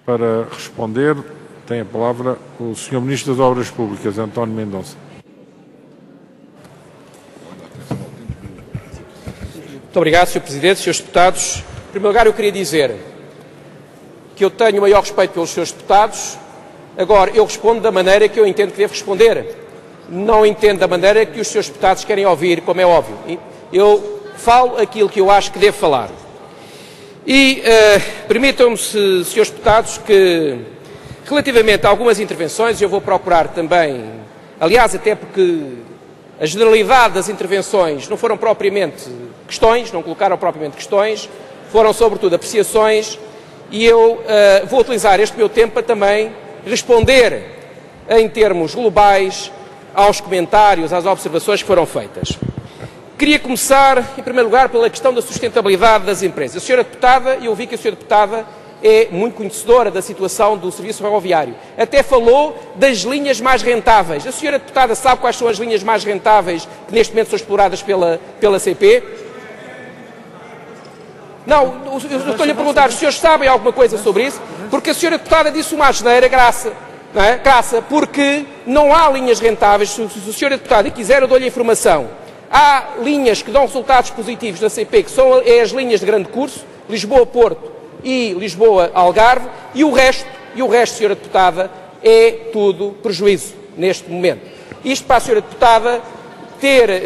Para responder, tem a palavra o Sr. Ministro das Obras Públicas, António Mendonça. Muito obrigado, Sr. Presidente, Srs. Deputados. Em primeiro lugar, eu queria dizer que eu tenho o maior respeito pelos Srs. Deputados. Agora, eu respondo da maneira que eu entendo que devo responder. Não entendo da maneira que os Srs. Deputados querem ouvir, como é óbvio. Eu falo aquilo que eu acho que devo falar. E permitam-me, Srs. Deputados, que relativamente a algumas intervenções, eu vou procurar também, aliás, até porque a generalidade das intervenções não foram propriamente questões, não colocaram propriamente questões, foram sobretudo apreciações, e eu vou utilizar este meu tempo para também responder em termos globais aos comentários, às observações que foram feitas. Queria começar, em primeiro lugar, pela questão da sustentabilidade das empresas. A Sra. Deputada, eu vi que a Sra. Deputada é muito conhecedora da situação do serviço ferroviário. Até falou das linhas mais rentáveis. A Sra. Deputada sabe quais são as linhas mais rentáveis que neste momento são exploradas pela CP? Não, eu estou-lhe a perguntar, os senhores sabem alguma coisa sobre isso? Porque a Sra. Deputada disse uma asneira graça, não é? Graça, porque não há linhas rentáveis. Se a Sra. Deputada quiser, eu dou-lhe a informação. Há linhas que dão resultados positivos da CP, que são as linhas de grande curso, Lisboa-Porto e Lisboa-Algarve, e o resto, Sra. Deputada, é tudo prejuízo neste momento. Isto para a Sra. Deputada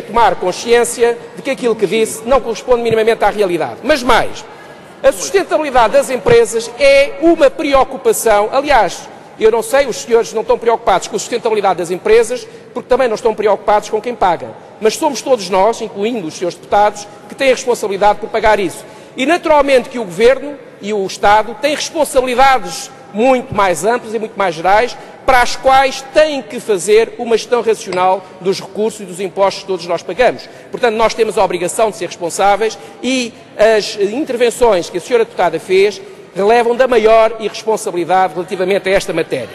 tomar consciência de que aquilo que disse não corresponde minimamente à realidade. Mas mais, a sustentabilidade das empresas é uma preocupação. Aliás, eu não sei, os senhores não estão preocupados com a sustentabilidade das empresas, porque também não estão preocupados com quem paga. Mas somos todos nós, incluindo os senhores deputados, que têm a responsabilidade por pagar isso. E naturalmente que o Governo e o Estado têm responsabilidades muito mais amplas e muito mais gerais, para as quais têm que fazer uma gestão racional dos recursos e dos impostos que todos nós pagamos. Portanto, nós temos a obrigação de ser responsáveis e as intervenções que a Sra. Deputada fez relevam da maior irresponsabilidade relativamente a esta matéria.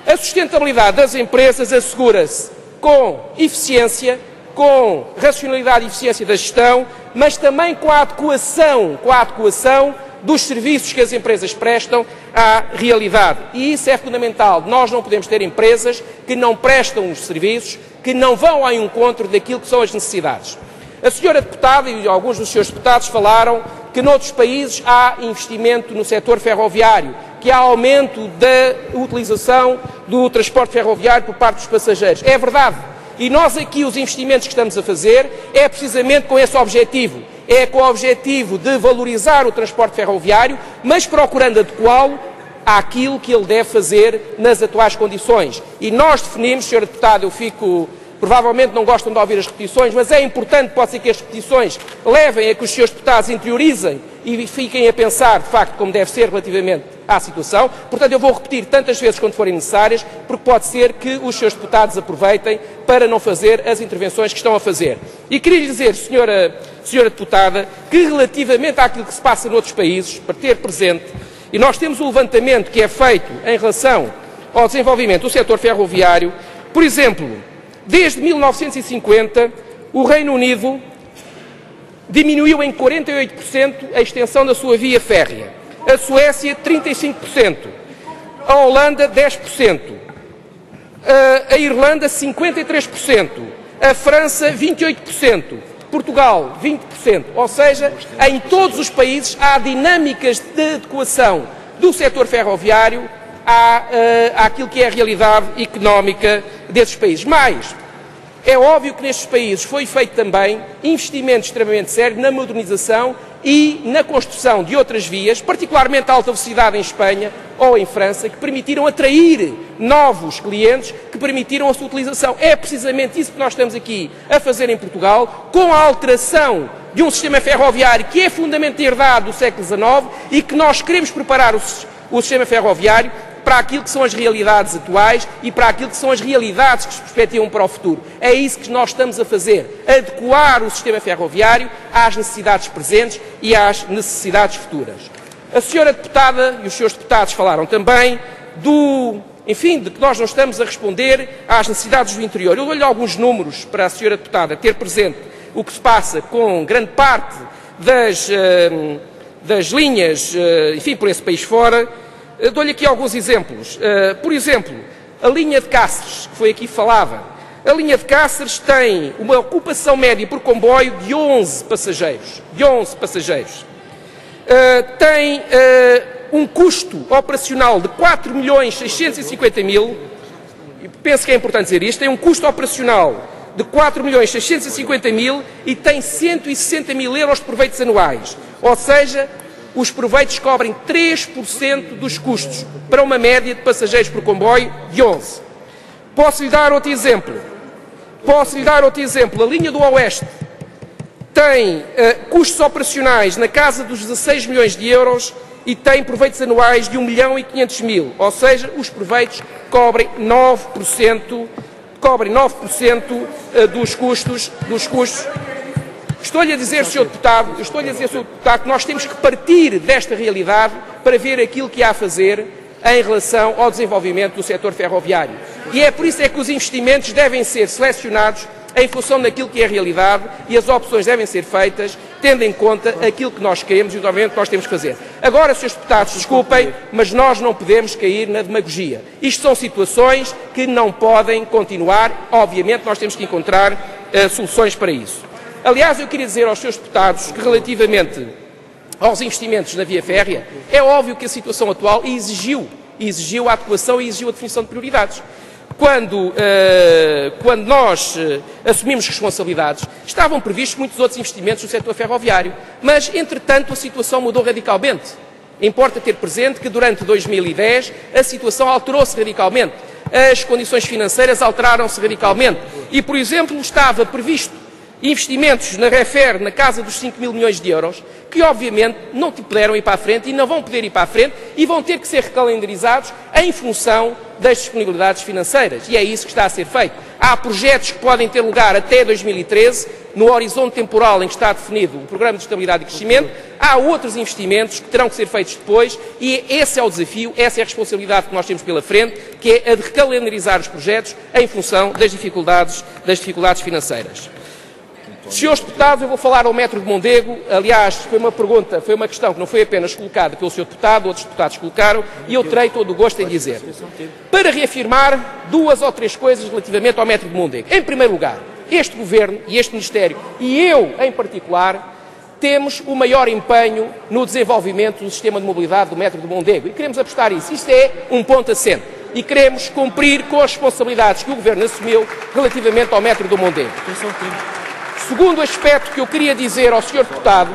A sustentabilidade das empresas assegura-se com eficiência, com racionalidade e eficiência da gestão, mas também com a adequação dos serviços que as empresas prestam à realidade. E isso é fundamental. Nós não podemos ter empresas que não prestam os serviços, que não vão ao encontro daquilo que são as necessidades. A Sra. Deputada e alguns dos seus deputados falaram que noutros países há investimento no setor ferroviário, que há aumento da utilização do transporte ferroviário por parte dos passageiros. É verdade. E nós aqui os investimentos que estamos a fazer é precisamente com esse objetivo. É com o objetivo de valorizar o transporte ferroviário, mas procurando adequá-lo àquilo que ele deve fazer nas atuais condições. E nós definimos, Sra. Deputada, provavelmente não gostam de ouvir as repetições, mas é importante, pode ser que as repetições levem a que os Srs. Deputados interiorizem e fiquem a pensar, de facto, como deve ser relativamente à situação. Portanto, eu vou repetir tantas vezes quanto forem necessárias, porque pode ser que os Srs. Deputados aproveitem para não fazer as intervenções que estão a fazer. E queria lhe dizer, Sra. Deputada, que relativamente àquilo que se passa noutros países, para ter presente, e nós temos um levantamento que é feito em relação ao desenvolvimento do setor ferroviário, por exemplo, desde 1950, o Reino Unido diminuiu em 48% a extensão da sua via férrea, a Suécia 35%, a Holanda 10%, a Irlanda 53%, a França 28%, Portugal 20%, ou seja, em todos os países há dinâmicas de adequação do setor ferroviário àquilo que é a realidade económica desses países. Mas é óbvio que nestes países foi feito também investimento extremamente sério na modernização e na construção de outras vias, particularmente a alta velocidade em Espanha ou em França, que permitiram atrair novos clientes, que permitiram a sua utilização. É precisamente isso que nós estamos aqui a fazer em Portugal, com a alteração de um sistema ferroviário que é fundamentalmente herdado do século XIX e que nós queremos preparar o sistema ferroviário para aquilo que são as realidades atuais e para aquilo que são as realidades que se perspectivam para o futuro. É isso que nós estamos a fazer, adequar o sistema ferroviário às necessidades presentes e às necessidades futuras. A Sra. Deputada e os Srs. Deputados falaram também de que nós não estamos a responder às necessidades do interior. Eu dou-lhe alguns números para a Sra. Deputada ter presente o que se passa com grande parte das linhas, por esse país fora. Dou-lhe aqui alguns exemplos. Por exemplo, a linha de Cáceres, que foi aqui falada. A linha de Cáceres tem uma ocupação média por comboio de 11 passageiros. Tem um custo operacional de 4.650.000, penso que é importante dizer isto, tem um custo operacional de 4.650.000 e tem 160.000 euros de proveitos anuais. Ou seja, os proveitos cobrem 3% dos custos, para uma média de passageiros por comboio de 11. Posso-lhe dar outro exemplo. A linha do Oeste tem custos operacionais na casa dos 16 milhões de euros e tem proveitos anuais de 1.500.000, ou seja, os proveitos cobrem 9% dos custos. Estou-lhe a dizer, Sr. Deputado, que nós temos que partir desta realidade para ver aquilo que há a fazer em relação ao desenvolvimento do setor ferroviário. E é por isso que os investimentos devem ser selecionados em função daquilo que é a realidade e as opções devem ser feitas tendo em conta aquilo que nós queremos e o desenvolvimento que nós temos que fazer. Agora, Srs. Deputados, desculpem, mas nós não podemos cair na demagogia. Isto são situações que não podem continuar. Obviamente, nós temos que encontrar soluções para isso. Aliás, eu queria dizer aos Srs. Deputados que, relativamente aos investimentos na via férrea, é óbvio que a situação atual exigiu a adequação e exigiu a definição de prioridades. Quando nós assumimos responsabilidades, estavam previstos muitos outros investimentos no setor ferroviário, mas, entretanto, a situação mudou radicalmente. Importa ter presente que, durante 2010, a situação alterou-se radicalmente. As condições financeiras alteraram-se radicalmente e, por exemplo, estava previsto investimentos na REFER na casa dos 5.000 milhões de euros, que obviamente não puderam ir para a frente e não vão poder ir para a frente e vão ter que ser recalendarizados em função das disponibilidades financeiras. E é isso que está a ser feito. Há projetos que podem ter lugar até 2013, no horizonte temporal em que está definido o Programa de Estabilidade e Crescimento. Há outros investimentos que terão que ser feitos depois e esse é o desafio, essa é a responsabilidade que nós temos pela frente, que é a de recalendarizar os projetos em função das dificuldades financeiras. Senhores deputados, eu vou falar ao metro de Mondego. Aliás, foi uma questão que não foi apenas colocada pelo Sr. Deputado, outros deputados colocaram, e eu terei todo o gosto em dizer. Para reafirmar 2 ou 3 coisas relativamente ao metro de Mondego. Em primeiro lugar, este Governo e este Ministério, e eu em particular, temos o maior empenho no desenvolvimento do sistema de mobilidade do metro de Mondego. E queremos apostar isso. Isto é um ponto assente. E queremos cumprir com as responsabilidades que o Governo assumiu relativamente ao metro do Mondego. Segundo aspecto que eu queria dizer ao Sr. Deputado,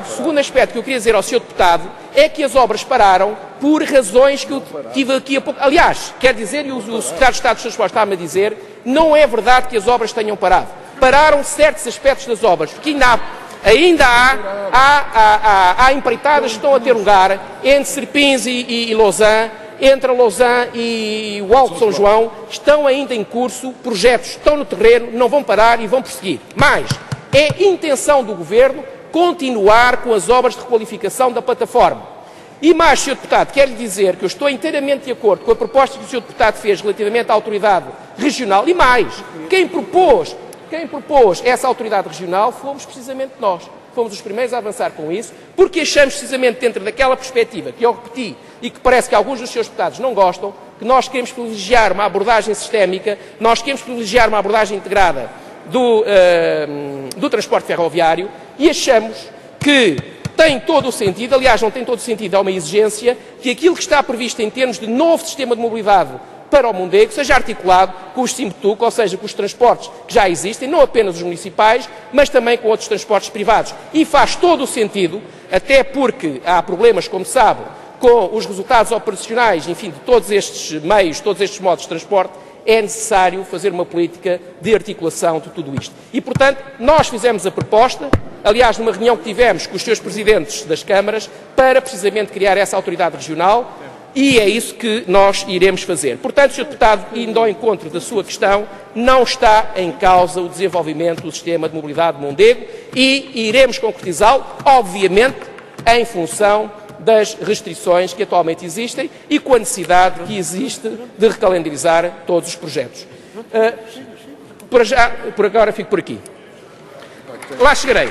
é que as obras pararam por razões que eu tive aqui há pouco. Aliás, quer dizer, e o Secretário de Estado dos Transportes está-me a dizer, não é verdade que as obras tenham parado. Pararam certos aspectos das obras, porque ainda há empreitadas que estão a ter lugar entre Serpins e Lausanne, entre Lausanne e o Alto São João, estão ainda em curso, projetos estão no terreno, não vão parar e vão prosseguir. Mas é intenção do Governo continuar com as obras de requalificação da plataforma. E mais, Sr. Deputado, quero lhe dizer que eu estou inteiramente de acordo com a proposta que o Sr. Deputado fez relativamente à autoridade regional. E mais, quem propôs essa autoridade regional fomos precisamente nós. Fomos os primeiros a avançar com isso, porque achamos precisamente dentro daquela perspectiva que eu repeti e que parece que alguns dos seus deputados não gostam, que nós queremos privilegiar uma abordagem sistémica, nós queremos privilegiar uma abordagem integrada do transporte ferroviário e achamos que tem todo o sentido, aliás não tem todo o sentido, é uma exigência, que aquilo que está previsto em termos de novo sistema de mobilidade para o Mondego seja articulado com os Simtuc, ou seja, com os transportes que já existem, não apenas os municipais, mas também com outros transportes privados. E faz todo o sentido, até porque há problemas, como sabe, com os resultados operacionais, enfim, de todos estes meios, todos estes modos de transporte, é necessário fazer uma política de articulação de tudo isto. E, portanto, nós fizemos a proposta, aliás, numa reunião que tivemos com os seus presidentes das câmaras, para precisamente criar essa autoridade regional, e é isso que nós iremos fazer. Portanto, Sr. Deputado, indo ao encontro da sua questão, não está em causa o desenvolvimento do sistema de mobilidade de Mondego e iremos concretizá-lo, obviamente, em função das restrições que atualmente existem e com a necessidade que existe de recalendarizar todos os projetos. Por agora fico por aqui. Lá chegarei.